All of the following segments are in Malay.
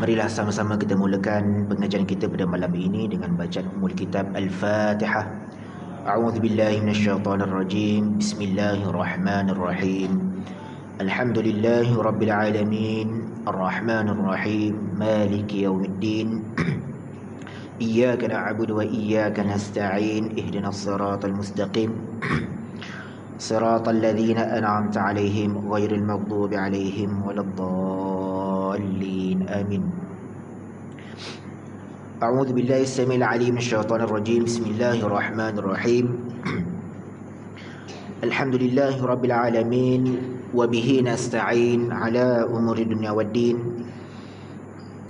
Marilah sama-sama kita mulakan pengajian kita pada malam ini dengan bacaan Ummul Kitab Al-Fatihah. A'udzu billahi minasyaitonir rajim. Bismillahirrahmanirrahim. Alhamdulillahi rabbil alamin. Arrahmanir rahim. Maliki yaumiddin. Iyyaka na'budu wa iyyaka nasta'in. Ihdinas siratal mustaqim. Siratal ladzina an'amta 'alaihim ghairil maghdubi 'alaihim waladdallin. Amin. A'udzu billahi as-sami'il 'alim minasyaitonir rajim. Bismillahirrahmanirrahim. Alhamdulillahi rabbil alamin wa bihi nasta'in 'ala umuri dunya waddin.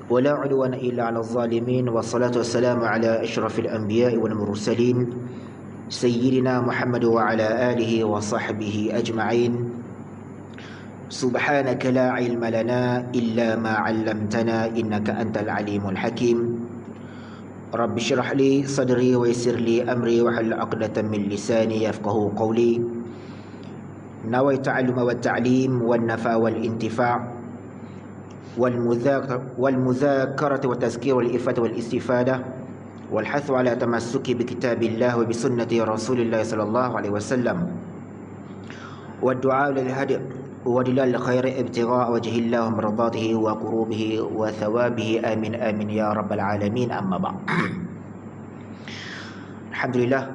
Wala 'udwana illa 'alal zalimin. Wassalatu wassalamu 'ala asyrafil anbiya'i wal mursalin. Sayyidina Muhammad wa ala alihi wa sahbihi ajma'in. Subhanaka la ilma lana illa ma 'allamtana innaka antal alimul hakim. Rabbi syrah li sadri wa yassir li amri wa hal 'uqdatam min lisani yafqahu qawli. Nawaitu 'ilma wa ta'lim wan nafa wal intifa' wal mudzakarah wa tazkir wal ifat wal istifadah والحث على تمسك بكتاب الله وبسنة رسول الله صلى الله عليه وسلم والدعاء للهدي ودلال الخير ابتغاء وجه الله ومرضاته وقربه وثوابه آمين آمين يا رب العالمين. أما بعد. Alhamdulillah,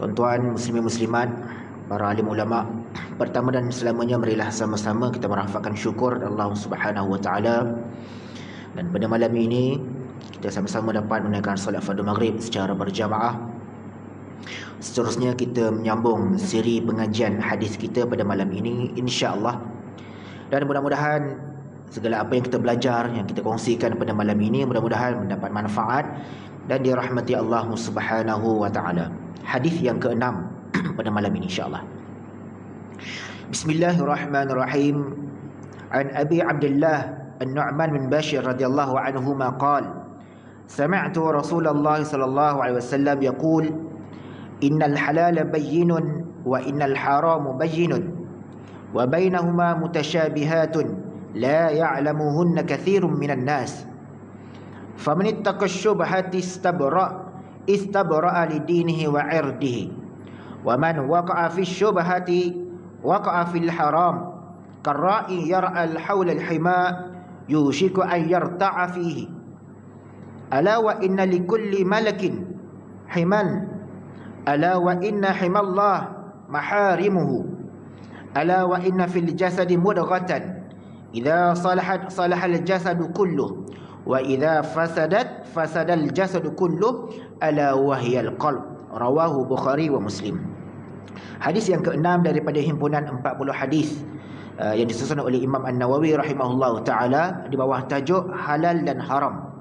tuan-tuan muslimin muslimat, para alim ulama, pertama dan selamanya marilah sama-sama kita merafakkan syukur Allah Subhanahu wa taala. Dan pada malam ini kita sama-sama dapat menunaikan solat fardu maghrib secara berjamaah. Seterusnya kita menyambung siri pengajian hadis kita pada malam ini, insya-Allah. Dan mudah-mudahan segala apa yang kita belajar, yang kita kongsikan pada malam ini, mudah-mudahan mendapat manfaat dan dirahmati Allah Subhanahu wa taala. Hadis yang ke-6 pada malam ini, insya-Allah. Bismillahirrahmanirrahim. An Abi Abdullah An-Nu'man bin Bashir radhiyallahu anhuma qala سمعت رسول الله صلى الله عليه وسلم يقول إن الحلال بين وإن الحرام بين وبينهما متشابهات لا يعلمهن كثير من الناس فمن اتقى الشبهات استبرأ لدينه وعرضه ومن وقع في الشبهات وقع في الحرام كالراعي يرعى حول الحمى يوشك أن يرتع فيه ألا وإن لكل ملك حما ألا وإن حمى الله محارمه ألا وإن في الجسد مضغة إذا صلحت صلح الجسد كله وإذا فسدت فسد الجسد كله ألا وهي القلب. Rawahu Bukhari wa Muslim. Hadis yang ke-6 daripada himpunan 40 hadis yang disusun oleh Imam An-Nawawi rahimahullahu taala di bawah tajuk halal dan haram.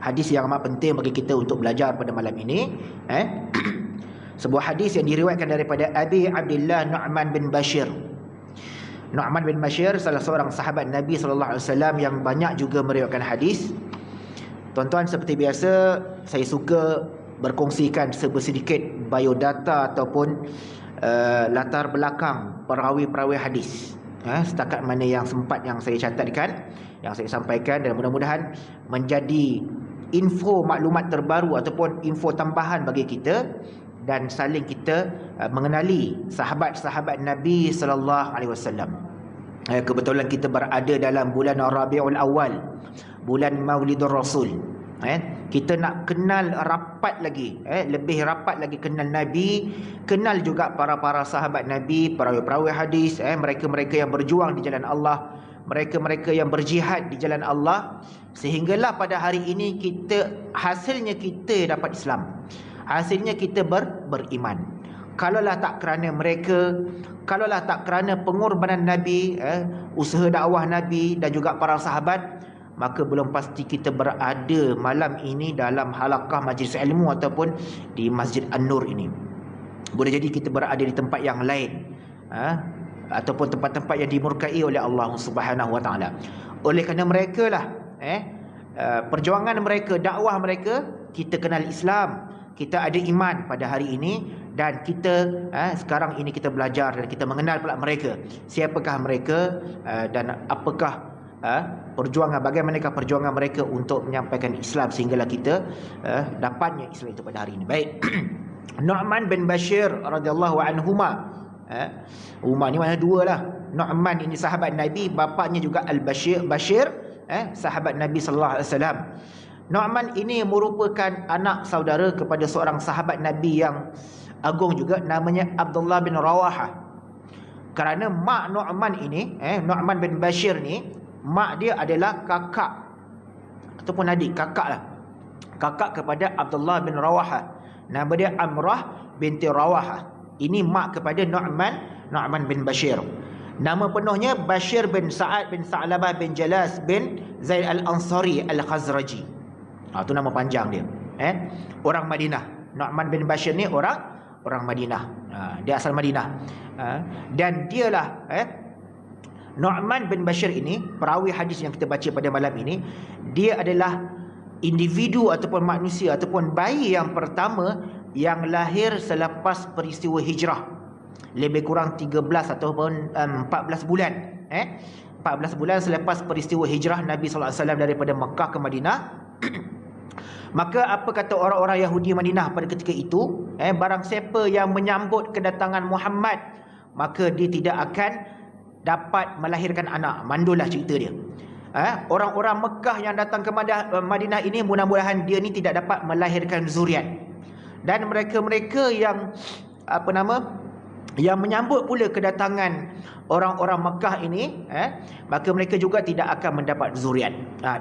Hadis yang amat penting bagi kita untuk belajar pada malam ini. Sebuah hadis yang diriwayatkan daripada Abi Abdullah Nu'man bin Bashir. Nu'man bin Bashir salah seorang sahabat Nabi SAW yang banyak juga meriwayatkan hadis. Tuan-tuan, seperti biasa, saya suka berkongsikan sedikit biodata ataupun latar belakang perawi-perawi hadis. Setakat mana yang sempat yang saya catatkan, yang saya sampaikan, dan mudah-mudahan menjadi info maklumat terbaru ataupun info tambahan bagi kita dan saling kita mengenali sahabat-sahabat Nabi sallallahu alaihi wasallam. Kebetulan kita berada dalam bulan Rabiul Awal, bulan Maulidur Rasul. Kita nak kenal rapat lagi, lebih rapat lagi kenal Nabi, kenal juga para sahabat Nabi, perawi-perawi hadis, mereka-mereka yang berjuang di jalan Allah, mereka-mereka yang berjihad di jalan Allah, sehinggalah pada hari ini hasilnya kita dapat Islam. Hasilnya kita beriman. Kalaulah tak kerana mereka, kalaulah tak kerana pengorbanan Nabi, usaha dakwah Nabi dan juga para sahabat, maka belum pasti kita berada malam ini dalam halaqah majlis ilmu ataupun di Masjid An-Nur ini. Boleh jadi kita berada di tempat yang lain, ataupun tempat-tempat yang dimurkai oleh Allah Subhanahu wa taala. Oleh kerana mereka lah perjuangan mereka, dakwah mereka, kita kenal Islam, kita ada iman pada hari ini, Dan kita sekarang ini kita belajar dan kita mengenal pula mereka. Siapakah mereka dan apakah bagaimanakah perjuangan mereka untuk menyampaikan Islam sehinggalah kita dapatnya Islam itu pada hari ini. Baik. Nu'man bin Bashir radhiyallahu anhuma. Umar ni mana dua lah. Nu'man ini sahabat Nabi, bapaknya juga Al-Bashir, sahabat Nabi sallallahu alaihi wasallam. Nu'man ini merupakan anak saudara kepada seorang sahabat Nabi yang agung juga, namanya Abdullah bin Rawaha. Kerana mak Nu'man ini, Nu'man bin Bashir ni, mak dia adalah kakak ataupun adik, kakak lah, kakak kepada Abdullah bin Rawaha. Nama dia Amrah binti Rawaha. Ini mak kepada Nu'man bin Bashir. Nama penuhnya Bashir bin Sa'ad bin Sa'labah bin Jalas bin Zaid al-Ansari al-Khazraji. Itu nama panjang dia. Orang Madinah. Nu'man bin Bashir ni orang Madinah. Dia asal Madinah. Dan dialah Nu'man bin Bashir ini, perawi hadis yang kita baca pada malam ini, dia adalah individu ataupun manusia ataupun bayi yang pertama yang lahir selepas peristiwa hijrah. Lebih kurang 13 ataupun 14 bulan. 14 bulan selepas peristiwa hijrah Nabi SAW daripada Mekah ke Madinah. Maka apa kata orang-orang Yahudi Madinah pada ketika itu? Barang siapa yang menyambut kedatangan Muhammad, maka dia tidak akan dapat melahirkan anak. Mandullah cerita dia. Orang-orang Mekah yang datang ke Madinah ini, mudah-mudahan dia ni tidak dapat melahirkan zuriat. Dan mereka-mereka yang yang menyambut pula kedatangan orang-orang Mekah ini, maka mereka juga tidak akan mendapat zuriat.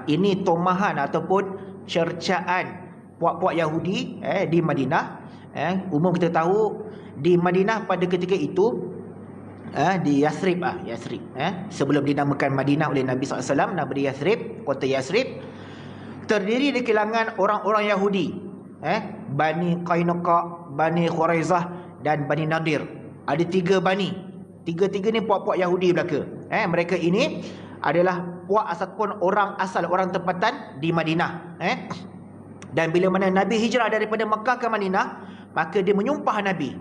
Ini tomahan ataupun cercaan puak-puak Yahudi di Madinah. Umum kita tahu di Madinah pada ketika itu, di Yathrib, sebelum dinamakan Madinah oleh Nabi SAW, nama dia Yathrib, kota Yathrib, terdiri di kalangan orang-orang Yahudi, Bani Qainuqa, Bani Khuraizah dan Bani Nadir. Ada 3 bani. Tiga-tiga ni puak-puak Yahudi belaka. Mereka ini adalah puak ataupun orang asal, orang tempatan di Madinah. Dan bila mana Nabi hijrah daripada Mekah ke Madinah, maka dia menyumpah Nabi.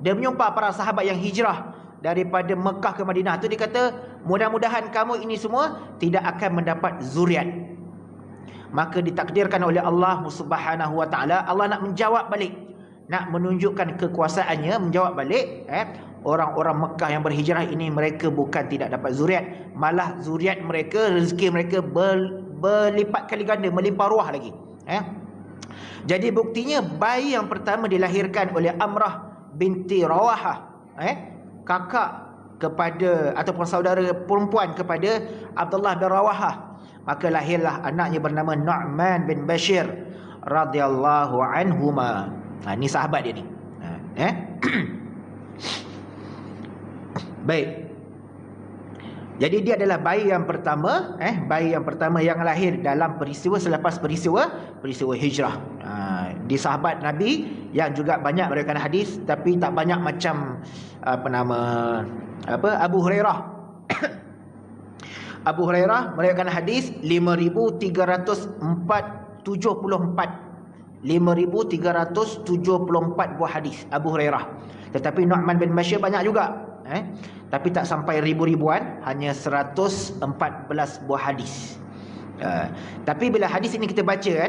Dia menyumpah para sahabat yang hijrah daripada Mekah ke Madinah tu, dia kata, mudah-mudahan kamu ini semua tidak akan mendapat zuriat. Maka ditakdirkan oleh Allah Subhanahu wa taala, Allah nak menjawab balik, nak menunjukkan kekuasaannya, menjawab balik, orang-orang Mekah yang berhijrah ini, mereka bukan tidak dapat zuriat, malah zuriat mereka, rezeki mereka berlipat kali ganda, melimpah ruah lagi. Jadi buktinya bayi yang pertama dilahirkan oleh Amrah binti Rawaha, kakak kepada ataupun saudara perempuan kepada Abdullah bin Rawaha, maka lahirlah anaknya bernama Nu'man bin Bashir radhiyallahu anhuma. Ni sahabat dia ni. Baik. Jadi dia adalah bayi yang pertama, bayi yang pertama yang lahir dalam peristiwa selepas peristiwa hijrah. Di sahabat Nabi yang juga banyak meriwayatkan hadis, tapi tak banyak macam Abu Hurairah. Abu Hurairah meriwayatkan hadis 5374 buah hadis Abu Hurairah. Tetapi Nu'man bin Bashir banyak juga, tapi tak sampai ribu-ribuan, hanya 114 buah hadis. Tapi bila hadis ini kita baca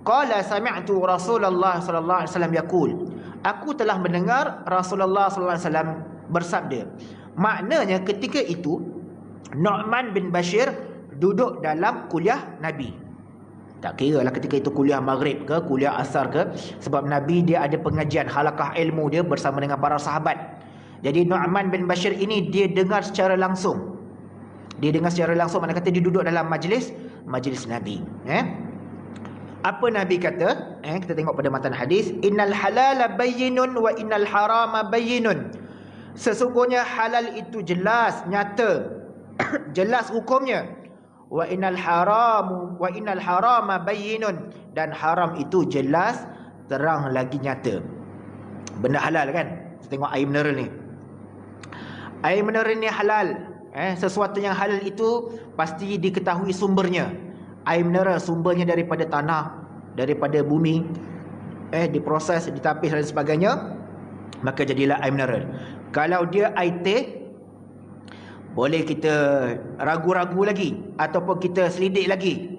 qala sami'tu Rasulullah sallallahu alaihi wasallam yaqul, aku telah mendengar Rasulullah sallallahu alaihi wasallam bersabda. Maknanya ketika itu Nu'man bin Bashir duduk dalam kuliah Nabi. Tak kira lah ketika itu kuliah maghrib ke, kuliah asar ke, sebab Nabi dia ada pengajian halakah ilmu dia bersama dengan para sahabat. Jadi Nu'man bin Bashir ini dia dengar secara langsung. Dia dengar secara langsung, mana kata dia duduk dalam majlis Nabi. Apa Nabi kata? Kita tengok pada matan hadis, innal halala bayyinun wa innal harama bayyinun. Sesungguhnya halal itu jelas, nyata, jelas hukumnya. Wa innal harama bayyinun, dan haram itu jelas, terang lagi nyata. Benda halal kan? Kita tengok air mineral ni. Air mineral ni halal. Sesuatu yang halal itu pasti diketahui sumbernya. Air mineral sumbernya daripada tanah, daripada bumi, diproses, ditapis dan sebagainya. maka jadilah air mineral. Kalau dia air teh, boleh kita ragu-ragu lagi ataupun kita selidik lagi,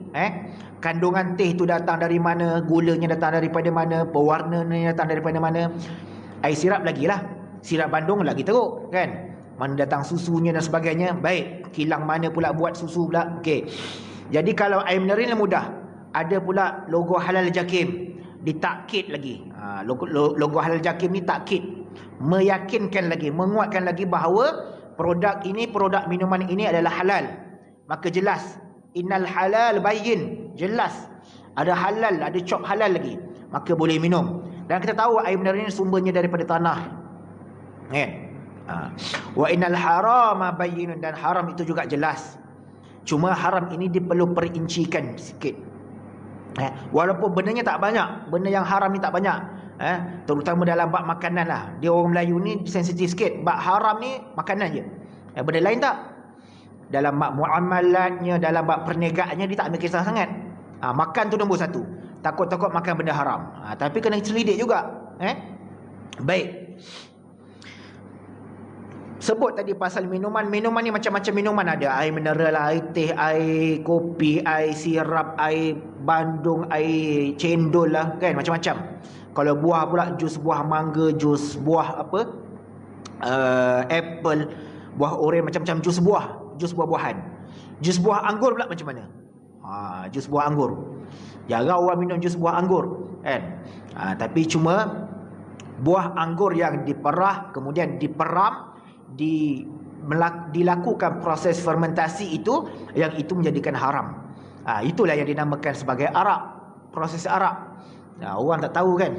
kandungan teh tu datang dari mana, gulanya datang daripada mana, pewarnanya datang daripada mana. Air sirap lagi lah, sirap Bandung lagi teruk kan, mana datang susunya dan sebagainya. Baik, kilang mana pula buat susu pula. Okey, jadi kalau air mineral ni mudah. Ada pula logo Halal Jakim, ditakkid lagi. Logo Halal Jakim ni takkid, meyakinkan lagi, menguatkan lagi bahawa produk ini, produk minuman ini adalah halal. Maka jelas, innal halal bayyin, jelas ada halal, ada cop halal lagi, maka boleh minum. Dan kita tahu air mineral ini sumbernya daripada tanah, kan? Wa innal harama bayyinun, dan haram itu juga jelas. Cuma haram ini diperlu perincikan sikit. Walaupun benarnya tak banyak, benda yang haram ni tak banyak, terutama dalam bab makanan lah. Dia orang Melayu ni sensitif sikit. Bab haram ni makanan je, benda lain tak. Dalam bab muamalatnya, dalam bab perniagaannya, dia tak ambil kisah sangat. Makan tu nombor satu, takut-takut makan benda haram. Tapi kena selidik juga. Baik, sebut tadi pasal minuman. Minuman ni macam-macam minuman ada. Air mineral, air teh, air kopi, air sirap, air bandung, air cendol lah kan, macam-macam. Kalau buah pula, jus buah mangga, jus buah apa, apple, buah oren, macam-macam jus buah-buahan. Jus buah anggur pula macam mana? Jus buah anggur, jarang orang minum jus buah anggur kan. Tapi cuma buah anggur yang diperah, kemudian diperam, dilakukan proses fermentasi itu, yang itu menjadikan haram. Itulah yang dinamakan sebagai arak, proses arak. Orang tak tahu kan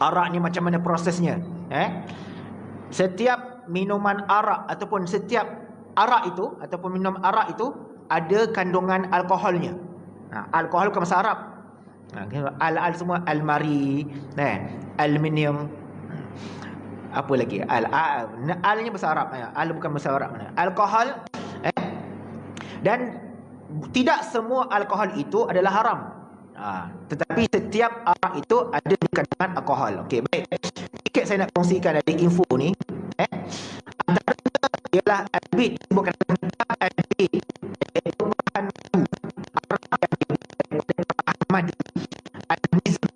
arak ni macam mana prosesnya. Setiap minuman arak ataupun setiap arak itu, ataupun minum arak itu ada kandungan alkoholnya. Alkohol bukan bahasa Arab. Al semua almari, aluminium, apa lagi, alnya bahasa Arab, al bukan bahasa Arab. Alkohol, dan tidak semua alkohol itu adalah haram, tetapi setiap arak itu ada kandungan alkohol. Okey, baik, sikit saya nak kongsikan dari info ni. Antaranya ialah albit, bukan albit, iaitu bahan arak yang Ahmad Al-Mizan.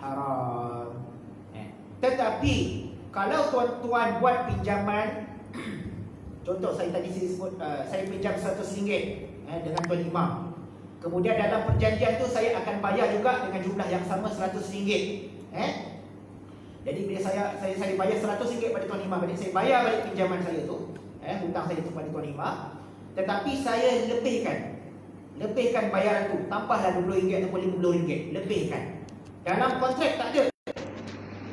haram. Tetapi kalau tuan-tuan buat pinjaman, contoh saya tadi saya sebut, saya pinjam RM100 dengan Tuan Imam. Kemudian dalam perjanjian tu saya akan bayar juga dengan jumlah yang sama RM100. Jadi bila saya bayar RM100 pada Tuan Imam, jadi saya bayar balik pinjaman saya tu, hutang saya tu pada Tuan Imam. Tetapi saya lebihkan bayaran tu, tambahlah RM20 ataupun RM50, lebihkan. Dalam kontrak tak ada.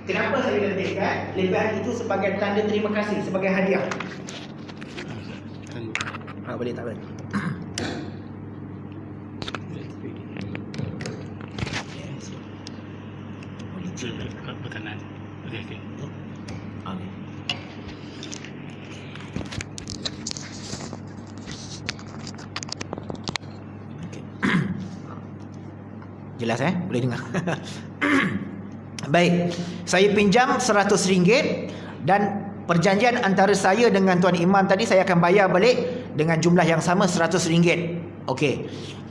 Kenapa saya lebihkan? Lebihan itu sebagai tanda terima kasih, sebagai hadiah. Boleh tak boleh? Berkenan. Okey. Jelas boleh dengar. Baik, saya pinjam RM100 dan perjanjian antara saya dengan Tuan Imam tadi, saya akan bayar balik dengan jumlah yang sama RM100. Okey.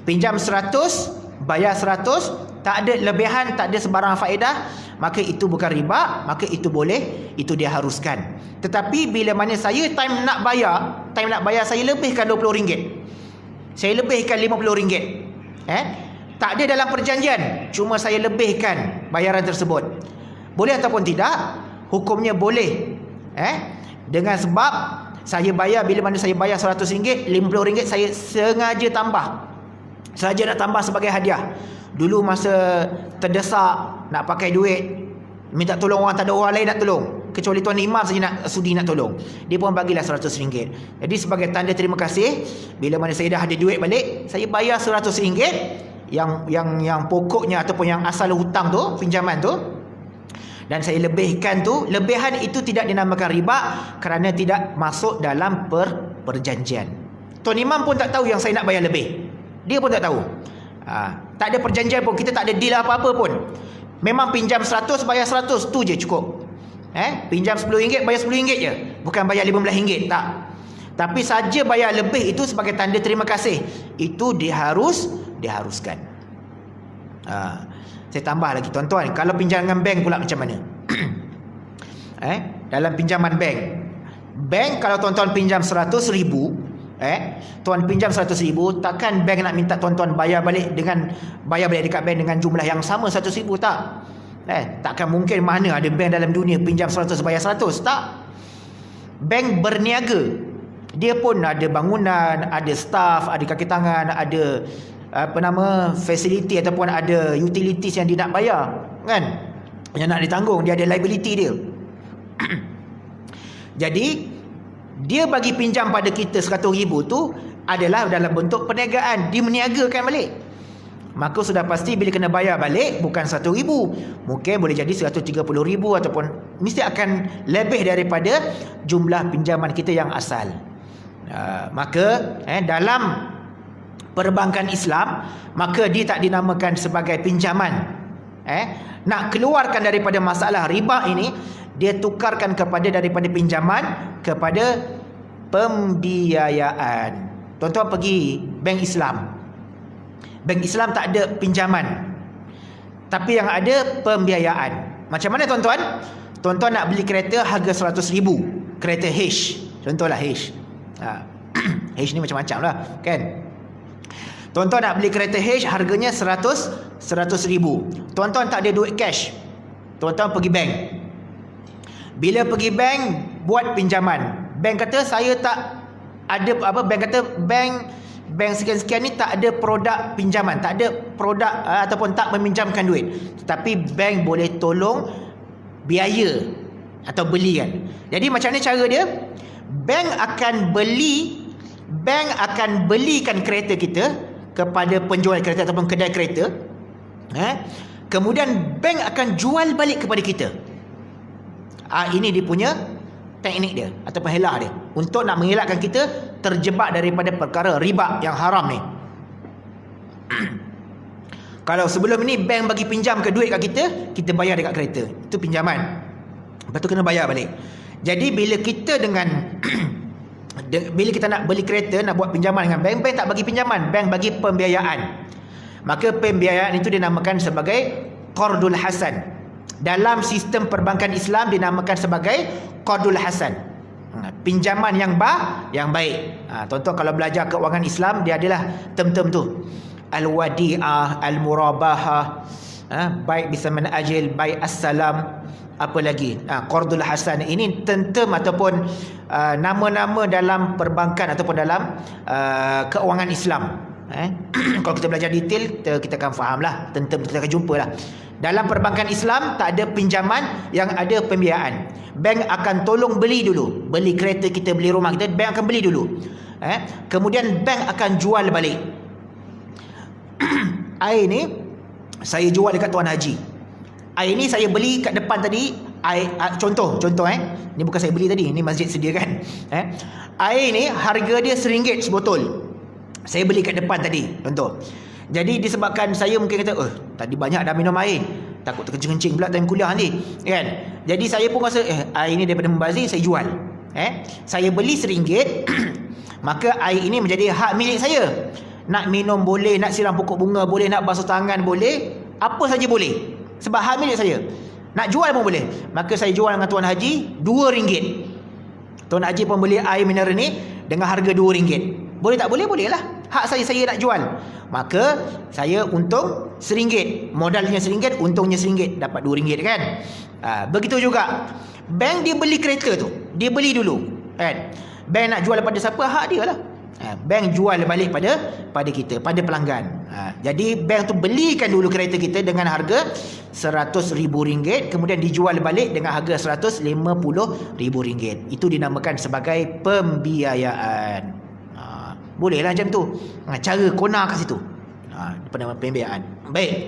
Pinjam 100, bayar 100, tak ada lebihan, tak ada sebarang faedah, maka itu bukan riba, maka itu boleh, itu dia haruskan. Tetapi bila mana saya time nak bayar saya lebihkan RM20. Saya lebihkan RM50. Tak ada dalam perjanjian, cuma saya lebihkan bayaran tersebut. Boleh ataupun tidak? Hukumnya boleh. Dengan sebab saya bayar, bila mana saya bayar RM100, RM50 saya sengaja tambah. Saja nak tambah sebagai hadiah. Dulu masa terdesak nak pakai duit, minta tolong orang, tak ada orang lain nak tolong, kecuali Tuan Imam saja nak sudi nak tolong. Dia pun bagilah RM100. Jadi sebagai tanda terima kasih, bila mana saya dah ada duit balik, saya bayar RM100 yang pokoknya ataupun yang asal hutang tu, pinjaman tu, dan saya lebihkan tu. Lebihan itu tidak dinamakan riba kerana tidak masuk dalam perjanjian. Tuan Imam pun tak tahu yang saya nak bayar lebih. Dia pun tak tahu. Tak ada perjanjian pun, kita tak ada deal apa-apa pun. Memang pinjam 100 bayar 100 tu je cukup. Pinjam RM10 bayar RM10 je, bukan bayar RM15, tak. Tapi saja bayar lebih itu sebagai tanda terima kasih, itu diharuskan. Saya tambah lagi tuan-tuan, kalau pinjam dengan bank pula macam mana? Dalam pinjaman bank kalau tuan-tuan pinjam RM100,000, tuan pinjam RM100,000, takkan bank nak minta tuan-tuan bayar balik dekat bank dengan jumlah yang sama RM100,000, tak. Takkan mungkin, mana ada bank dalam dunia pinjam 100 bayar 100, tak. Bank berniaga, dia pun ada bangunan, ada staff, ada kaki tangan, ada fasiliti ataupun ada utilities yang dia nak bayar, kan, yang nak ditanggung, dia ada liability dia. Jadi dia bagi pinjam pada kita RM100,000 tu adalah dalam bentuk perniagaan, dia meniagakan balik. Maka sudah pasti bila kena bayar balik bukan RM100,000, mungkin boleh jadi RM130,000 ataupun mesti akan lebih daripada jumlah pinjaman kita yang asal. Maka dalam perbankan Islam, maka dia tak dinamakan sebagai pinjaman. Nak keluarkan daripada masalah riba ini, dia tukarkan daripada pinjaman kepada pembiayaan. Tuan-tuan pergi bank Islam, bank Islam tak ada pinjaman, tapi yang ada pembiayaan. Macam mana tuan-tuan? Tuan-tuan nak beli kereta harga RM100,000, kereta H, contohlah H. H ni macam-macam lah, kan. Tuan-tuan nak beli kereta H, harganya RM100,000. Tuan-tuan tak ada duit cash, tuan-tuan pergi bank. Bila pergi bank buat pinjaman, bank kata saya tak ada bank sekian-sekian ni tak ada produk pinjaman, tak ada produk ataupun tak meminjamkan duit. Tetapi bank boleh tolong biaya atau beli, kan. Jadi macam ni cara dia? Bank akan belikan kereta kita kepada penjual kereta ataupun kedai kereta. Kemudian bank akan jual balik kepada kita. Ini dia punya teknik dia ataupun helah dia untuk nak mengelakkan kita terjebak daripada perkara riba yang haram ni. Kalau sebelum ni bank bagi pinjam ke duit kat kita bayar dekat kereta, itu pinjaman. Lepas tu kena bayar balik. Jadi bila kita bila kita nak beli kereta, nak buat pinjaman dengan bank, bank tak bagi pinjaman, bank bagi pembiayaan. Maka pembiayaan itu dinamakan sebagai qardul hasan. Dalam sistem perbankan Islam dinamakan sebagai qardul hasan. Pinjaman yang baik. Tonton kalau belajar keuangan Islam, dia adalah term-term tu. Al-wadi'ah, al-murabahah, baik bisaman ajil, baik assalam, apa lagi? Qardul hasan. Ini term-term ataupun nama-nama dalam perbankan ataupun dalam keuangan Islam. Kalau kita belajar detail, kita akan faham lah, term-term kita akan jumpa lah. Dalam perbankan Islam tak ada pinjaman, yang ada pembiayaan. Bank akan tolong beli dulu. Beli kereta kita, beli rumah kita, bank akan beli dulu. Kemudian bank akan jual balik. Air ni saya jual dekat Tuan Haji. Air ni saya beli kat depan tadi. Contoh ni bukan saya beli tadi, ni masjid sediakan. Air ni harga dia RM1 sebotol. Saya beli kat depan tadi, contoh. Jadi disebabkan saya mungkin kata, tadi banyak dah minum air, takut terkencing-kencing pula time kuliah nanti, kan? Jadi saya pun rasa air ini daripada membazir, saya jual. Saya beli RM1, maka air ini menjadi hak milik saya. Nak minum boleh, nak siram pokok bunga boleh, nak basuh tangan boleh, apa saja boleh, sebab hak milik saya. Nak jual pun boleh. Maka saya jual dengan Tuan Haji RM2. Tuan Haji pun beli air mineral ni dengan harga RM2. Boleh tak boleh? Boleh lah. Hak saya nak jual. Maka saya untung RM1. Modalnya RM1, untungnya RM1. Dapat RM2 kan? Begitu juga bank, dia beli kereta tu, dia beli dulu, kan? Bank nak jual pada siapa, hak dia lah. Bank jual balik pada kita, pada pelanggan. Jadi bank tu belikan dulu kereta kita dengan harga RM100,000, kemudian dijual balik dengan harga RM150,000. Itu dinamakan sebagai pembiayaan. Bolehlah macam tu. Cara kona kat situ. Pada pembiayaan. Baik.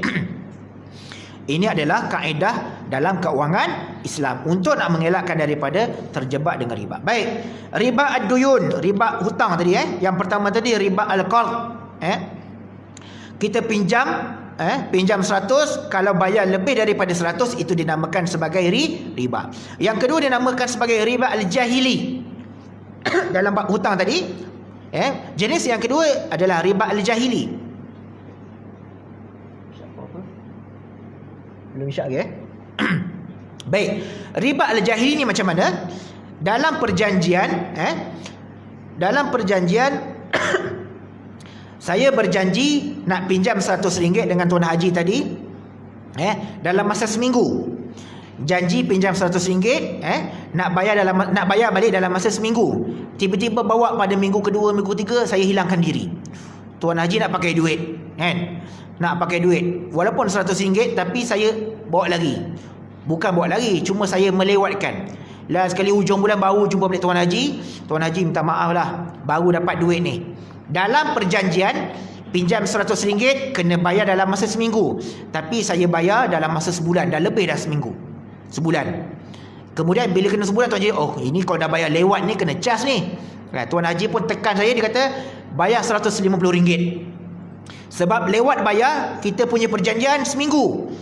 Ini adalah kaedah dalam keuangan Islam untuk nak mengelakkan daripada terjebak dengan riba. Baik. Riba ad-duyun, riba hutang tadi Yang pertama tadi riba al-qard. Kita pinjam 100, kalau bayar lebih daripada 100 itu dinamakan sebagai riba. Yang kedua dinamakan sebagai riba al-jahili. Dalam bab hutang tadi, jenis yang kedua adalah riba al-jahili. Belum isyak ke? Baik. Riba al-jahili ni macam mana? Dalam perjanjian, saya berjanji nak pinjam RM100 dengan Tuan Haji tadi, dalam masa seminggu. Janji pinjam RM100, nak bayar balik dalam masa seminggu. Tiba-tiba bawa pada minggu kedua, minggu ketiga, saya hilangkan diri. Tuan Haji nak pakai duit, kan? Nak pakai duit. Walaupun RM100, tapi saya bawa lagi. Bukan bawa lagi, cuma saya melewatkan. Lah sekali hujung bulan baru jumpa balik Tuan Haji. Tuan Haji minta maaf lah, baru dapat duit ni. Dalam perjanjian, pinjam RM100 kena bayar dalam masa seminggu. Tapi saya bayar dalam masa sebulan. Dah lebih dah seminggu, sebulan. Kemudian bila kena sebulan, Tuan Haji, ini kalau dah bayar lewat ni kena cas ni. Tuan Haji pun tekan saya, dia kata bayar RM150. Sebab lewat bayar, kita punya perjanjian seminggu.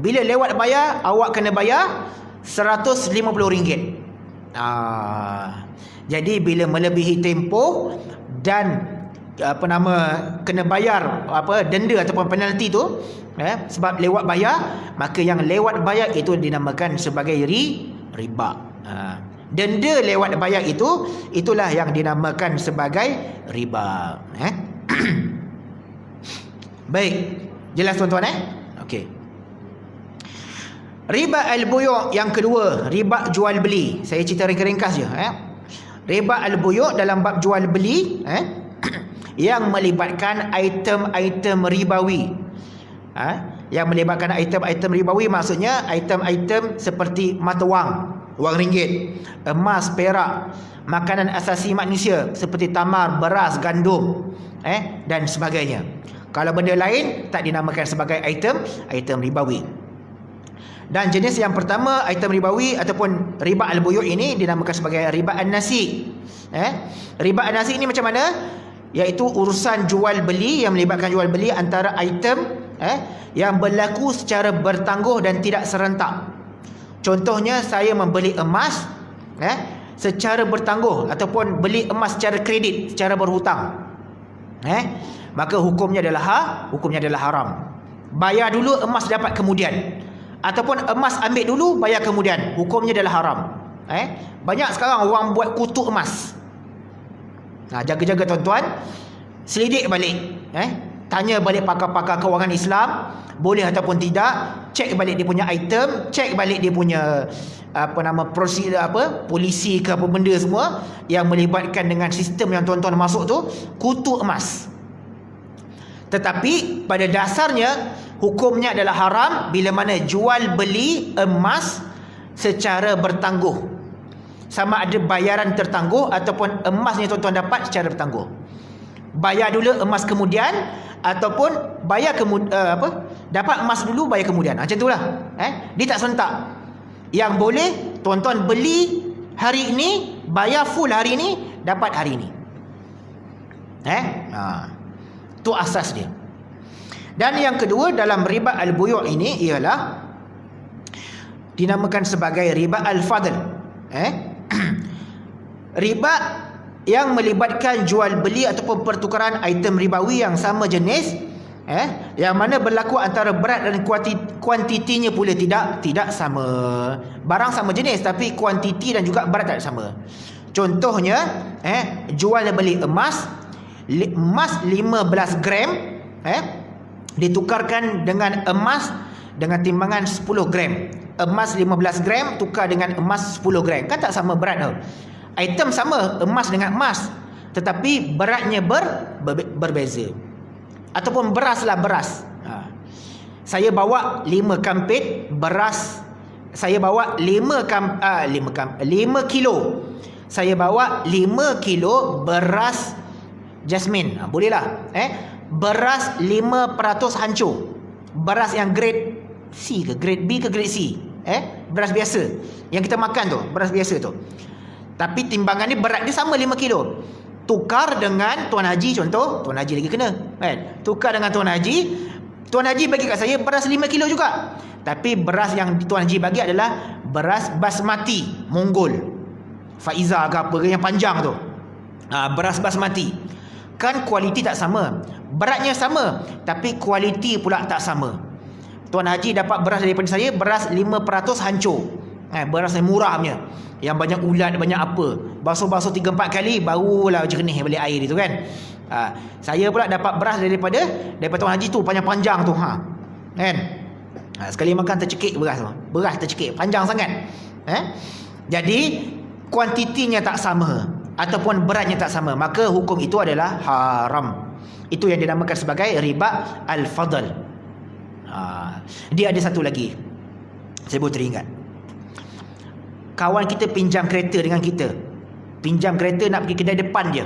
Bila lewat bayar, awak kena bayar RM150. Jadi bila melebihi tempoh dan kena bayar denda ataupun penalti tu, sebab lewat bayar, maka yang lewat bayar itu dinamakan sebagai riba. Denda lewat bayar itulah yang dinamakan sebagai riba. Baik, jelas tuan-tuan okey. Riba al-buyu' yang kedua, riba jual beli. Saya cerita ringkas je. Riba al-buyu' dalam bab jual beli, yang melibatkan item-item ribawi. Yang melibatkan item-item ribawi maksudnya item-item seperti mata wang ringgit, emas, perak, makanan asasi manusia seperti tamar, beras, gandum, dan sebagainya. Kalau benda lain tak dinamakan sebagai item ribawi. Dan jenis yang pertama, item ribawi ataupun riba al-buyu' ini dinamakan sebagai riba an-nasi. Riba an-nasi ini macam mana? Iaitu urusan jual beli yang melibatkan jual beli antara item yang berlaku secara bertangguh dan tidak serentak. Contohnya, saya membeli emas secara bertangguh ataupun beli emas secara kredit, secara berhutang. Maka hukumnya adalah haram. bayar dulu, emas dapat kemudian. Ataupun emas ambil dulu, bayar kemudian. Hukumnya adalah haram. Banyak sekarang orang buat kutu emas. Jaga-jaga tuan-tuan, selidik balik. Tanya balik pakar-pakar kewangan Islam, boleh ataupun tidak. Cek balik dia punya item, cek balik dia punya polisi ke apa benda semua yang melibatkan dengan sistem yang tuan-tuan masuk tu, kutu emas. Tetapi pada dasarnya hukumnya adalah haram bila mana jual beli emas secara bertangguh. Sama ada bayaran tertangguh ataupun emasnya tuan-tuan dapat secara bertangguh. Bayar dulu emas kemudian, ataupun bayar dapat emas dulu bayar kemudian. Macam itulah. Dia tak serentak. Yang boleh tuan-tuan beli hari ini, bayar full hari ini, dapat hari ini. Itu asas dia. Dan yang kedua dalam riba al-buyu' ini ialah dinamakan sebagai riba al-fadl. Riba yang melibatkan jual beli ataupun pertukaran item ribawi yang sama jenis, yang mana berlaku antara berat dan kuantitinya pula tidak sama. Barang sama jenis tapi kuantiti dan juga berat tak sama. Contohnya, jual beli emas 15 gram, ditukarkan dengan emas dengan timbangan 10 gram. Emas 15 gram tukar dengan emas 10 gram. Kan tak sama berat tau. Item sama, emas dengan emas, tetapi beratnya berbeza. Ataupun beras. Saya bawa 5 kampit beras. Saya bawa 5 kilo. Saya bawa 5 kilo beras jasmin. Bolehlah. Beras 5% hancur. Beras yang grade C ke grade B ke grade C. Beras biasa yang kita makan tu, beras biasa tu. Tapi timbangan ni berat dia sama 5 kilo. Tukar dengan Tuan Haji, contoh, Tuan Haji lagi kena, kan? Tukar dengan Tuan Haji. Tuan Haji bagi kat saya beras 5 kilo juga. Tapi beras yang Tuan Haji bagi adalah beras basmati Mongol, Faiza ke apa ke yang panjang tu. Beras basmati. Kan kualiti tak sama. Beratnya sama, tapi kualiti pula tak sama. Tuan Haji dapat beras daripada saya, beras 5% hancur. Beras yang murah punya, yang banyak ulat, banyak apa. Basuh-basuh 3-4 kali barulah jernih balik air itu kan. Saya pula dapat beras daripada Tuan Haji tu panjang-panjang tu, kan. Sekali makan tercekik beras tu. Beras tercekik, panjang sangat. Jadi kuantitinya tak sama ataupun beratnya tak sama, maka hukum itu adalah haram. Itu yang dinamakan sebagai riba al-fadl. Dia ada satu lagi, saya baru teringat. Kawan kita pinjam kereta dengan kita. Pinjam kereta nak pergi kedai depan je.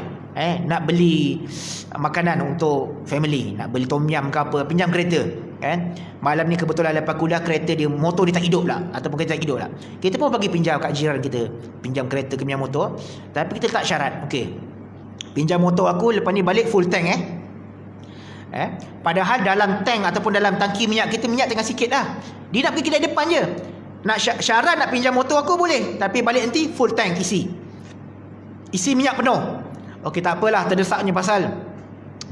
Nak beli makanan untuk family, nak beli tom yum ke apa, pinjam kereta, kan. Malam ni kebetulan lepas kuliah kereta dia, motor dia tak hidup lah, ataupun kereta tak hidup lah. Kita pun bagi pinjam kat jiran kita, pinjam kereta ke pinjam motor. Tapi kita tak syarat. Okey, pinjam motor aku, lepas ni balik full tank. Padahal dalam tank ataupun dalam tangki minyak kita, minyak tengah sikit dah. Dia nak pergi kedai depan je. Nak syarat nak pinjam motor aku boleh, tapi balik nanti full tank isi minyak penuh. Okey, tak apalah, terdesaknya pasal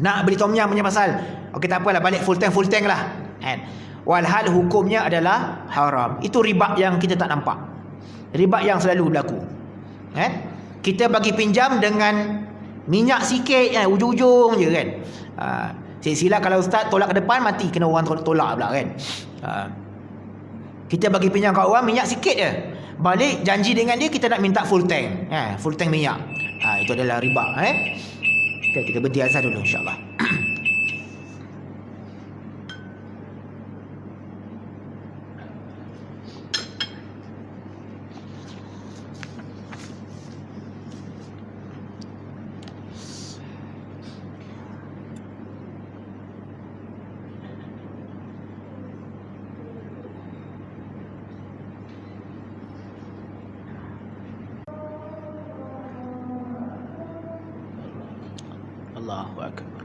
nak beli tom yum punya pasal. Okey, tak apalah, balik full tank lah, kan. Walhal hukumnya adalah haram. Itu riba yang kita tak nampak, riba yang selalu berlaku. Kita bagi pinjam dengan minyak sikit, ujung-ujung je, kan. Sila kalau ustaz tolak ke depan, mati kena orang tolak pula, kan. Kita bagi pinjam kat orang minyak sikit je, balik janji dengan dia kita nak minta full tank, full tank minyak. Itu adalah riba. Okay, kita berhenti azan dulu insya-Allah. Allahu akbar.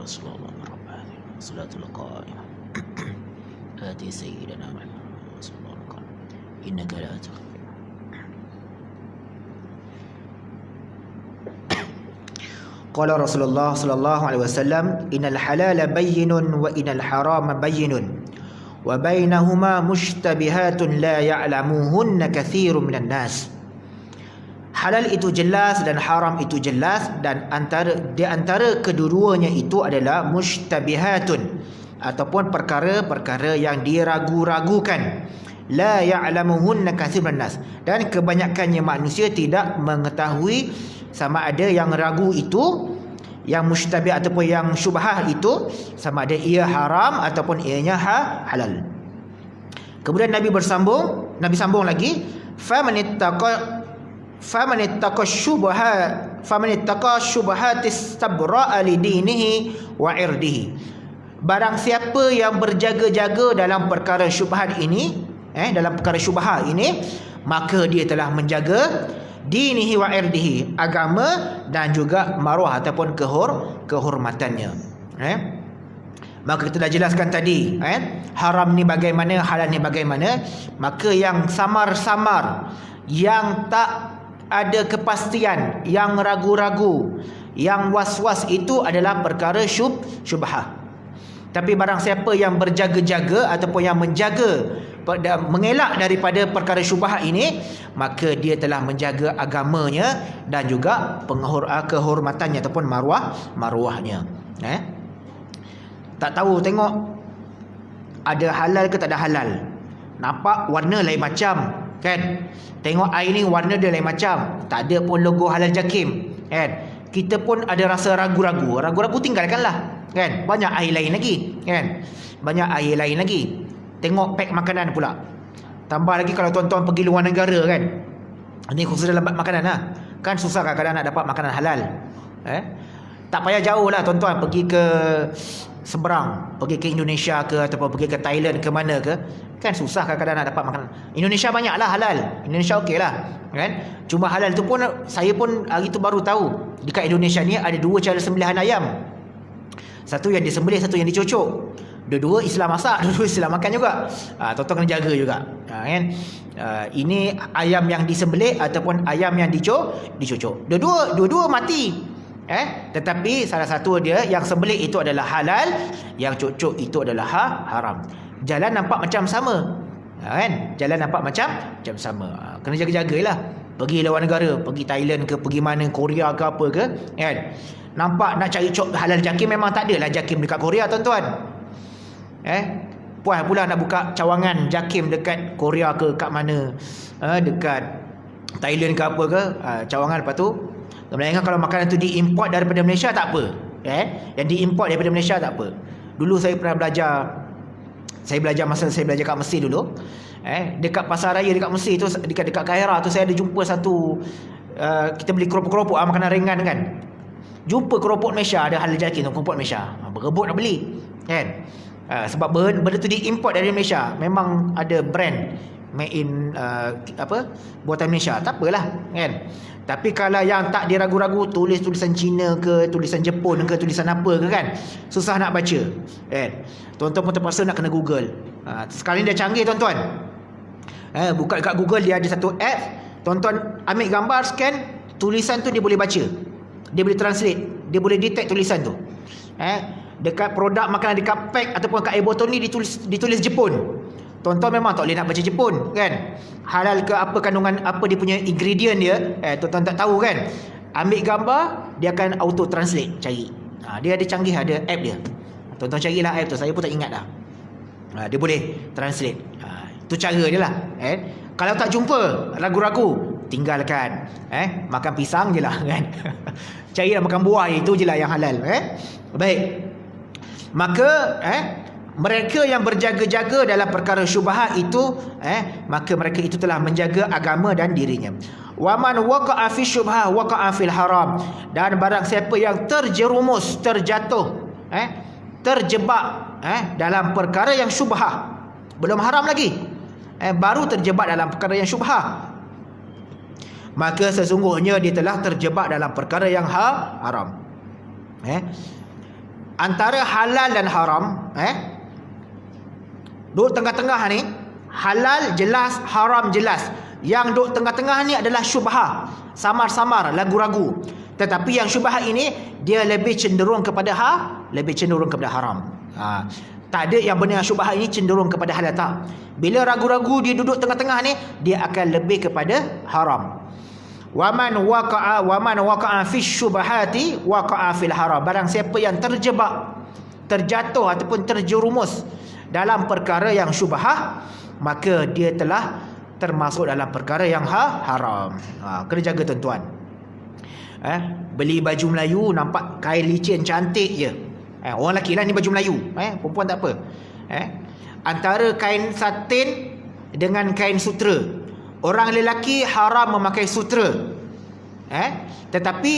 sallallahu alaihi wasallam salatul qa'imah ati sayyidina Muhammad sallallahu alaihi wasallam innaka la tukhfi qala Rasulullah sallallahu alaihi wasallam innal halala bayyinun wa innal harama bayyinun wa bainahuma mushtabihatun la ya'lamuhunna katsirun minan nas. Halal itu jelas dan haram itu jelas, dan di antara kedua-duanya itu adalah mushtabihatun ataupun perkara-perkara yang diragu-ragukan. La ya'lamuhunna katsirun nas, dan kebanyakannya manusia tidak mengetahui sama ada yang ragu itu, yang mushtabih ataupun yang syubhah itu, sama ada ia haram ataupun ianya halal. Kemudian Nabi sambung lagi, faman ittaqa syubhatis tabra'a li dinihi wa irdihi. Barang siapa yang berjaga-jaga dalam perkara syubhat ini, dalam perkara syubhat ini, maka dia telah menjaga dinihi wa irdihi, agama dan juga maruah ataupun kehormatannya. Maka kita dah jelaskan tadi, haram ni bagaimana, halal ni bagaimana. Maka yang samar-samar, yang tak ada kepastian, yang ragu-ragu, yang was-was, itu adalah perkara syubhah. Tapi barang siapa yang berjaga-jaga ataupun yang menjaga, mengelak daripada perkara syubhah ini, maka dia telah menjaga agamanya dan juga kehormatannya ataupun maruahnya. Tak tahu, tengok ada halal ke tak ada halal. Nampak warna lain macam, kan? Tengok air ni warna dia lain macam, tak ada pun logo halal JAKIM, kan? Kita pun ada rasa ragu-ragu. Ragu-ragu tinggalkanlah, kan? Banyak air lain lagi, kan? Banyak air lain lagi. Tengok pack makanan pula. Tambah lagi kalau tuan-tuan pergi luar negara, kan? Ini khusus dalam makanan lah. Kan susah kadang-kadang nak dapat makanan halal. Tak payah jauh lah tuan-tuan, pergi ke seberang, pergi ke Indonesia ke ataupun pergi ke Thailand ke mana ke, kan susah kadang-kadang nak dapat makanan. Indonesia banyaklah halal, Indonesia okey lah, kan? Cuma halal tu pun saya pun hari tu baru tahu, dekat Indonesia ni ada dua cara sembelihan ayam. Satu yang disembelih, satu yang dicocok. Dua-dua Islam masak, dua-dua Islam makan juga. Tuan-tuan kena jaga juga, kan? Ini ayam yang disembelih ataupun ayam yang dicocok. Dua-dua mati. Tetapi salah satu dia yang sembelih itu adalah halal, yang cocok itu adalah haram. Jalan nampak macam sama, kan? Jalan nampak macam sama. Kena jaga-jagalah. Pergi luar negara, pergi Thailand ke, pergi mana, Korea ke apa ke, kan? Nampak nak cari halal JAKIM, memang tak adalah JAKIM dekat Korea, tuan-tuan. Puas pula nak buka cawangan JAKIM dekat Korea ke, kat mana, dekat Thailand ke apa ke, cawangan. Lepas tu melainkan kalau makanan tu diimport daripada Malaysia, tak apa. Yang diimport daripada Malaysia tak apa. Dulu saya pernah belajar masa saya belajar kat Mesir dulu. Dekat pasar raya dekat Mesir tu, dekat Kaira tu, saya ada jumpa satu, kita beli keropok-keropok, makanan ringan kan. Jumpa keropok Malaysia, ada halal JAKIM tu, keropok Malaysia. Berebut nak beli, kan? Sebab benda tu diimport dari Malaysia. Memang ada brand made in buatan Malaysia, tak apalah, kan? Tapi kalau yang tak diragu-ragu, tulisan Cina ke, tulisan Jepun ke, tulisan apa ke, kan, susah nak baca, kan? Tuan-tuan pun terpaksa nak kena Google. Sekarang ni dah canggih, tuan-tuan. Buka dekat Google, dia ada satu app. Tuan-tuan ambil gambar, scan, tulisan tu dia boleh baca, dia boleh translate, dia boleh detect tulisan tu. Dekat produk makanan, dekat pack ataupun kat air botol ni ditulis Jepun. Tuan-tuan memang tak boleh nak baca Jepun, kan? Halal ke apa, kandungan apa dia punya ingredient dia, tuan-tuan tak tahu, kan? Ambil gambar, dia akan auto translate, cari. Dia ada canggih, ada app dia. Tuan-tuan carilah app tu, saya pun tak ingat dah. Dia boleh translate. Itu cara dia lah. Kalau tak jumpa, ragu-ragu, tinggalkan. Makan pisang je lah, kan? Carilah makan buah, itu je lah yang halal. Baik. Maka mereka yang berjaga-jaga dalam perkara syubhat itu, maka mereka itu telah menjaga agama dan dirinya. Waman waqa'a fi syubhah waqa'a fil haram. Dan barang siapa yang terjerumus, terjatuh, terjebak dalam perkara yang syubhah, belum haram lagi, baru terjebak dalam perkara yang syubhah, maka sesungguhnya dia telah terjebak dalam perkara yang haram. antara halal dan haram, duduk tengah-tengah ni, halal jelas, haram jelas. Yang duduk tengah-tengah ni adalah syubhah, samar-samar, ragu-ragu. Tetapi yang syubhah ini dia lebih cenderung kepada haram. Tak ada yang benar syubhah ini cenderung kepada halal, tak. Bila ragu-ragu dia duduk tengah-tengah ni, dia akan lebih kepada haram. Waman waqa'a fi syubhati waqa'a fil haram. Barang siapa yang terjatuh ataupun terjerumus dalam perkara yang syubhah, maka dia telah termasuk dalam perkara yang haram. Kena jaga tuan-tuan. Beli baju Melayu nampak kain licin cantik je. Orang lelaki lah ni baju Melayu, perempuan tak apa. Antara kain satin dengan kain sutera. Orang lelaki haram memakai sutera. Tetapi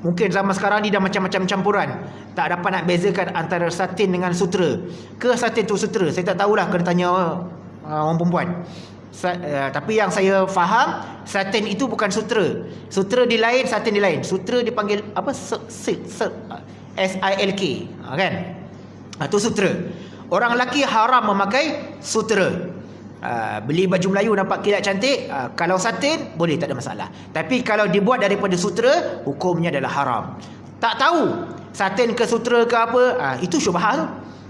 mungkin zaman sekarang ni dah macam-macam campuran. Tak dapat nak bezakan antara satin dengan sutera. Ke satin tu sutera? Saya tak tahulah, kena tanya orang perempuan. Tapi yang saya faham, satin itu bukan sutera. Sutera di lain, satin di lain. Sutera dipanggil apa? SILK, kan? Itu sutera. Orang lelaki haram memakai sutera. Beli baju Melayu nampak kilat cantik, kalau satin boleh, tak ada masalah. Tapi kalau dibuat daripada sutera, hukumnya adalah haram. Tak tahu satin ke sutera ke apa, itu syubhah tu.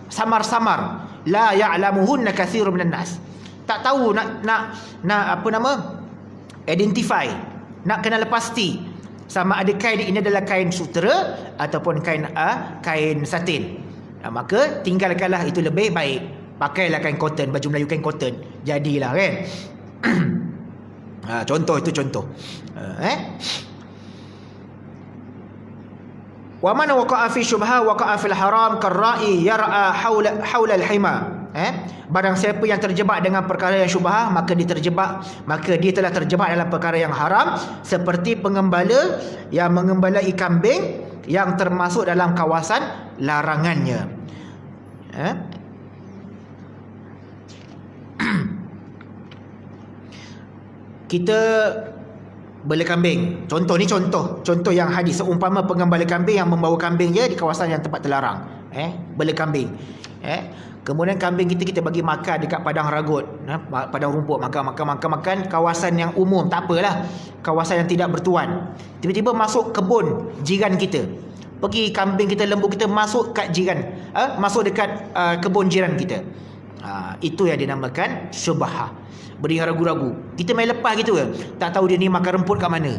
Samar-samar, la ya'lamuhunna katsirun minan nas. Tak tahu nak apa nama, identify, nak kenal pasti sama ada kain ini adalah kain sutera ataupun kain satin. Maka tinggalkanlah, itu lebih baik. Pakailah kain cotton, baju Melayu kain cotton, jadilah, kan. Contoh, itu contoh. Wa man waqa'a fi syubha waqa'a fil haram karra'i yar'a haula al-hima. Barang siapa yang terjebak dengan perkara yang syubhah, maka dia telah terjebak dalam perkara yang haram, seperti pengembala yang mengembalai kambing yang termasuk dalam kawasan larangannya. Kita bela kambing. Contoh ni contoh yang hadis, seumpama pengembala kambing yang membawa kambing dia di kawasan yang tempat terlarang. Bela kambing. Kemudian kambing kita bagi makan dekat padang ragut, padang rumput, makan kawasan yang umum, tak apalah, kawasan yang tidak bertuan. Tiba-tiba masuk kebun jiran kita. Pergi kambing kita, lembu kita masuk kat jiran, masuk dekat kebun jiran kita. Itu yang dinamakan syubhah. Beri ragu-ragu. Kita main lepas gitu ke, tak tahu dia ni makan rumput kat mana.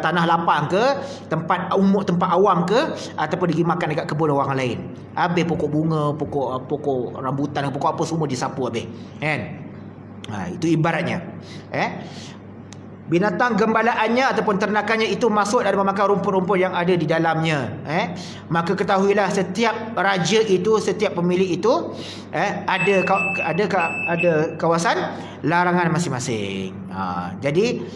Tanah lapang ke, tempat umum, tempat awam ke, ataupun dia pergi makan dekat kebun orang lain. Habis pokok bunga, pokok rambutan, pokok apa semua disapu habis, kan? Itu ibaratnya. Binatang gembalaannya ataupun ternakannya itu masuk dan memakan rumput-rumput yang ada di dalamnya. Maka ketahuilah setiap raja itu, setiap pemilik itu ada kawasan larangan masing-masing. Jadi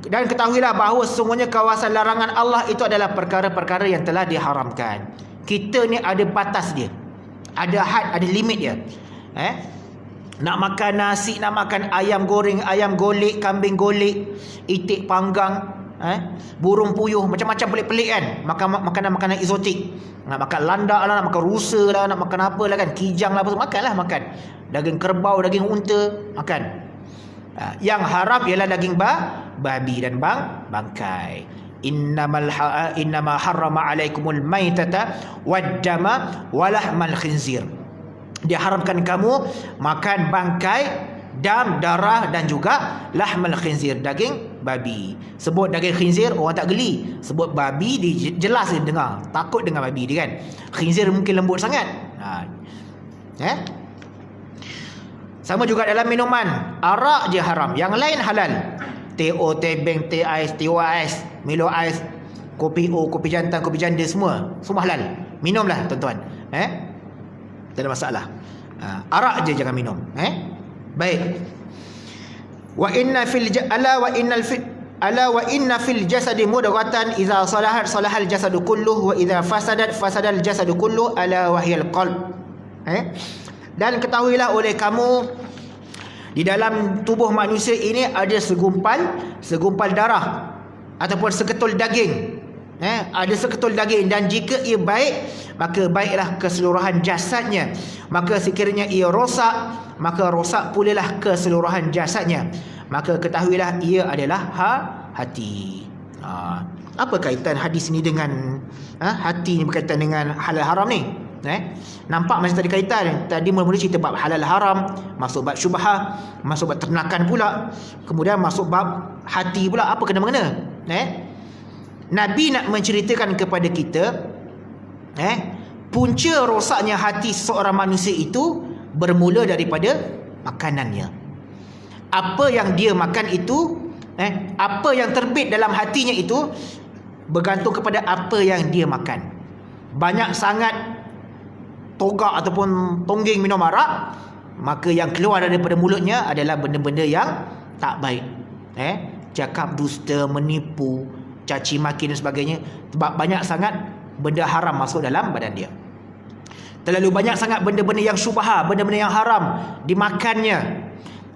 dan ketahuilah bahawa sesungguhnya kawasan larangan Allah itu adalah perkara-perkara yang telah diharamkan. Kita ni ada batas dia, ada had, ada limit dia. Nak makan nasi, nak makan ayam goreng, ayam golek, kambing golek, itik panggang, burung puyuh, macam-macam pelik-pelik, kan. Makanan-makanan eksotik. Nak makan landak lah, nak makan rusa lah, nak makan apa lah, kan, kijang lah, makan. Daging kerbau, daging unta, makan. Yang haram ialah daging babi dan bangkai. Innama harrama alaikumul maitata waddama walahmal khinzir. Dia haramkan kamu makan bangkai, dam, darah dan juga lahmal khinzir, daging babi. Sebut daging khinzir orang tak geli, sebut babi jelas dia dengar, takut dengan babi dia, kan. Khinzir mungkin lembut sangat. Sama juga dalam minuman, arak je haram, yang lain halal. Teh O, teh beng, teh ais, teh ais, Milo ais, kopi O, kopi jantan, kopi janda, semua halal. Minumlah tuan-tuan. Tak ada masalah. Arak je jangan minum. Baik. Wa inna fil jasadi mudghatan idza salahat salahal jasadu kulluh wa idza fasadat fasadal jasadu kulluh ala wahyal qalb. Dan ketahuilah oleh kamu, di dalam tubuh manusia ini ada segumpal darah ataupun seketul daging. ada seketul daging, dan jika ia baik, maka baiklah keseluruhan jasadnya. Maka sekiranya ia rosak, maka rosak pula lah keseluruhan jasadnya. Maka ketahuilah ia adalah hati. Apa kaitan hadis ni dengan hati ni berkaitan dengan halal haram ni? Nampak macam tadi kaitan. Tadi mula-mula cerita bab halal haram, masuk bab syubhah, masuk bab ternakan pula, kemudian masuk bab hati pula. Apa kena-mengena? Nabi nak menceritakan kepada kita punca rosaknya hati seorang manusia itu bermula daripada makanannya. Apa yang dia makan itu, apa yang terbit dalam hatinya itu bergantung kepada apa yang dia makan. Banyak sangat togak ataupun tonggeng minum arak, maka yang keluar daripada mulutnya adalah benda-benda yang tak baik. Cakap dusta, menipu, caci maki dan sebagainya. Sebab banyak sangat benda haram masuk dalam badan dia. Terlalu banyak sangat benda-benda yang syubhah, benda-benda yang haram dimakannya,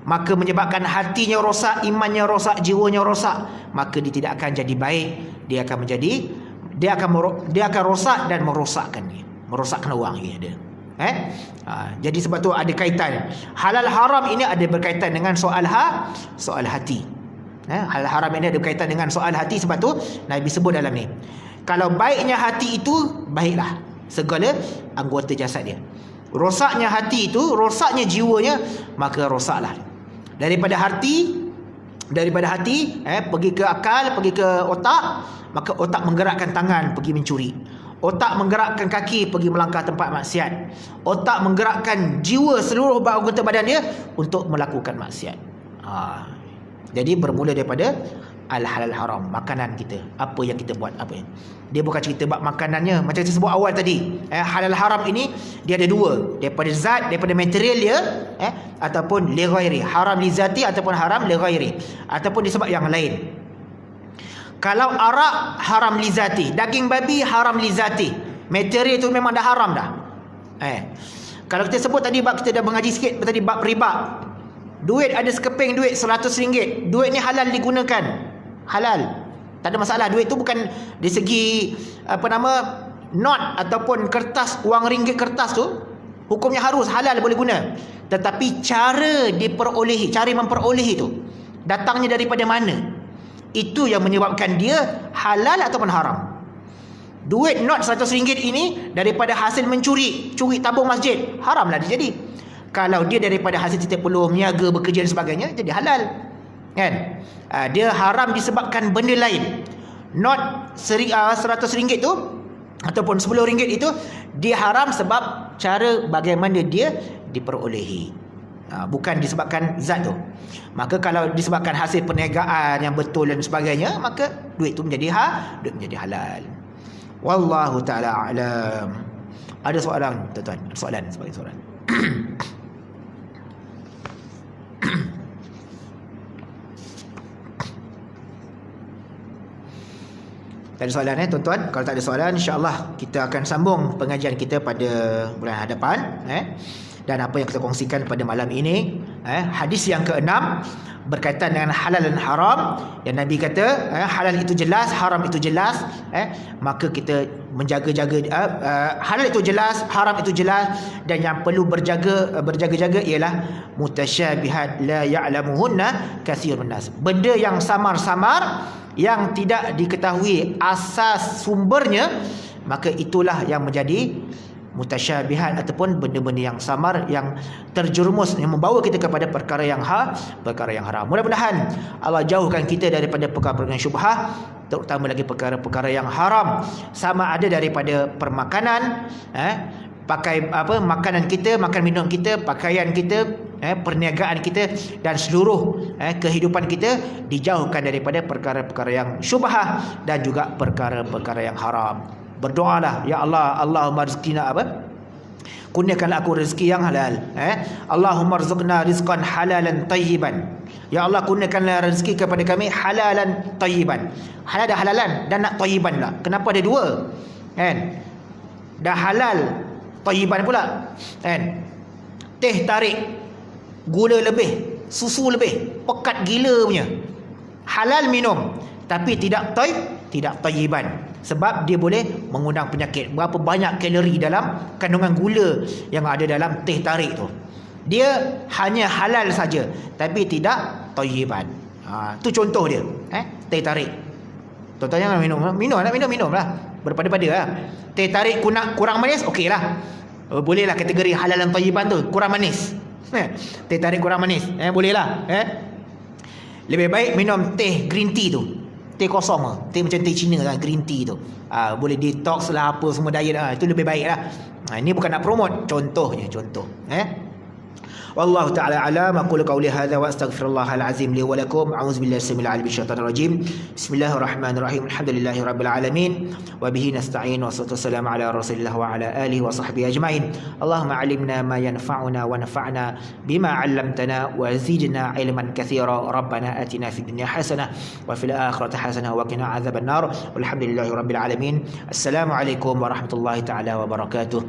maka menyebabkan hatinya rosak, imannya rosak, jiwanya rosak. Maka dia tidak akan jadi baik. Dia akan rosak dan merosakkan dia, merosakkan orang dia. Jadi sebab tu ada kaitan. Halal haram ini ada berkaitan dengan soal hati. Hal haram ini ada berkaitan dengan soal hati. Sebab tu Nabi sebut dalam ni, kalau baiknya hati itu, baiklah segala anggota jasad dia. Rosaknya hati itu, rosaknya jiwanya, maka rosaklah. Daripada hati pergi ke akal, pergi ke otak, maka otak menggerakkan tangan pergi mencuri, otak menggerakkan kaki pergi melangkah tempat maksiat, otak menggerakkan jiwa seluruh anggota badan dia untuk melakukan maksiat. Jadi bermula daripada al-halal haram, makanan kita, apa yang kita buat, apa yang dia bukan cerita bab makanannya. Macam saya sebut awal tadi, halal haram ini dia ada dua, daripada zat, daripada material dia, ataupun li ghairi, haram li zati ataupun haram li ghairi, ataupun disebab yang lain. Kalau arak haram li zati, daging babi haram li zati, material itu memang dah haram dah. Kalau kita sebut tadi bab, kita dah mengaji sikit tadi bab riba. Duit ada sekeping duit RM100. Duit ni halal digunakan. Halal. Tak ada masalah. Duit tu bukan dari segi note ataupun kertas, wang ringgit kertas tu hukumnya harus halal, boleh guna. Tetapi cara diperolehi, cara memperolehi itu datangnya daripada mana, itu yang menyebabkan dia halal ataupun haram. Duit not RM100 ini daripada hasil mencuri, curi tabung masjid, haramlah dia jadi. Kalau dia daripada hasil titip peluh, niaga, bekerja dan sebagainya, jadi halal. Kan? Dia haram disebabkan benda lain. Not RM100 tu ataupun RM10 itu, dia haram sebab cara bagaimana dia diperolehi, bukan disebabkan zat tu. Maka kalau disebabkan hasil perniagaan yang betul dan sebagainya, maka duit tu menjadi halal. Wallahu ta'ala a'lam. Ada soalan tuan-tuan? Soalan sebagai soalan. Tak ada soalan tuan-tuan? Kalau tak ada soalan, insya-Allah kita akan sambung pengajian kita pada bulan hadapan. Dan apa yang kita kongsikan pada malam ini, hadis yang ke-6 berkaitan dengan halal dan haram. Yang Nabi kata halal itu jelas, haram itu jelas. Maka kita menjaga-jaga, halal itu jelas, haram itu jelas. Dan yang perlu berjaga-jaga ialah mutasyabihat la ya'lamuhunna katsirun nas. Benda yang samar-samar, yang tidak diketahui asas sumbernya, maka itulah yang menjadi mutasyabihat ataupun benda-benda yang samar, yang terjerumus, yang membawa kita kepada perkara yang haram. Mudah-mudahan Allah jauhkan kita daripada perkara-perkara syubhah, terutama lagi perkara-perkara yang haram, sama ada daripada permakanan, makanan kita, makan minum kita, pakaian kita, perniagaan kita, dan seluruh kehidupan kita dijauhkan daripada perkara-perkara yang syubhah dan juga perkara-perkara yang haram. Berdoalah, ya Allah, Allahumma rizqina kurniakanlah aku rezeki yang halal. Allahumma rizqna rizqan halalan tayyiban. Ya Allah, kurniakanlah rezeki kepada kami halalan tayyiban. Halal dah halalan dan nak tayyiban lah. Kenapa ada dua? Dah halal, tayyiban pula. Teh tarik, gula lebih, susu lebih, pekat gila punya. Halal minum, tapi tidak tayyiban. Sebab dia boleh mengundang penyakit. Berapa banyak kalori dalam kandungan gula yang ada dalam teh tarik tu. Dia hanya halal saja, tapi tidak thayyiban. Tu contoh dia. Teh tarik. Tuan-tuan jangan minum lah. Berpada-pada lah. Teh tarik kurang manis, okey lah. Boleh lah kategori halal dan thayyiban tu. Kurang manis. Teh tarik kurang manis. Boleh lah. Lebih baik minum teh green tea tu. Teh kosong lah. Teh macam teh Cina lah, green tea tu. Boleh detox lah, apa semua diet lah. Itu lebih baik lah. Ini bukan nak promote. Contohnya. Wallahu ta'ala alam. Aqulu qawli hadha wa astaghfirullahal azim li wa lakum. A'udzubillahi samil alim bisyaitanir rajim. Bismillahirrahmanirrahim. Alhamdulillahi rabbil alamin. Wa bihi nasta'in wa salatu wassalamu ala Rasulillah wa ala alihi wa sahbihi ajma'in. Allahumma 'allimna ma yanfa'una wa nafa'na bima 'allamtana wa zidna ilman katsira. Rabbana atina fid dunya hasanah wa fil akhirati hasanah wa qina adzaban nar. Walhamdulillahi rabbil alamin. Assalamu alaikum warahmatullahi ta'ala wabarakatuh.